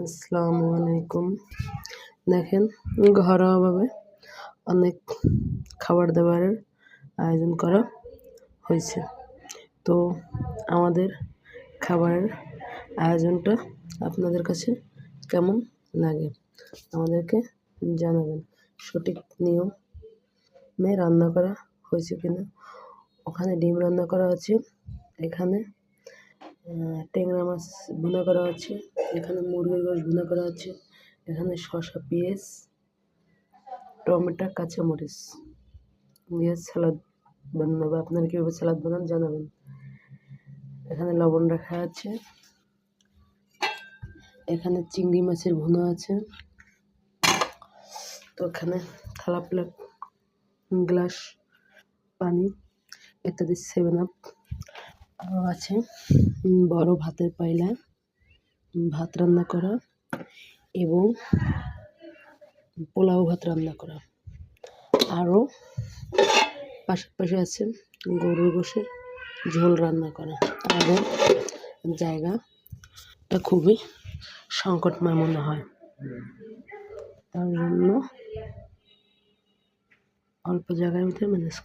আসসালামু আলাইকুম। দেখেন, ঘরোয়াভাবে অনেক খাবার দাবারের আয়োজন করা হয়েছে। তো আমাদের খাবারের আয়োজনটা আপনাদের কাছে কেমন লাগে আমাদেরকে জানাবেন। সঠিক নিয়মে রান্না করা হয়েছে কিনা। ওখানে ডিম রান্না করা আছে, এখানে ট্যাংরা মাছ ভুনা করা আছে, এখানে মুরগির গোশ ভুনা করা আছে, এখানে শসা, পেঁয়াজ, টমেটো, কাঁচামরিচ দিয়ে স্যালাড বানানো হবে। আপনারা কীভাবে স্যালাড বানান জানাবেন। এখানে লবণ রাখা আছে, এখানে চিংড়ি মাছের ভুনা আছে। তো এখানে থালা প্লেট, গ্লাস পানি ইত্যাদি 7 আপ আরও আছে। বড় ভাতের পাইলায় ভাত রান্না করা এবং পোলাও ভাত রান্না করা। আরও পাশাপাশি আছে গরুর গোশের ঝোল রান্না করা। আমাদের জায়গাটা খুবই সংকটময় মনে হয়, তার জন্য অল্প জায়গার ভিতরে ম্যানেজ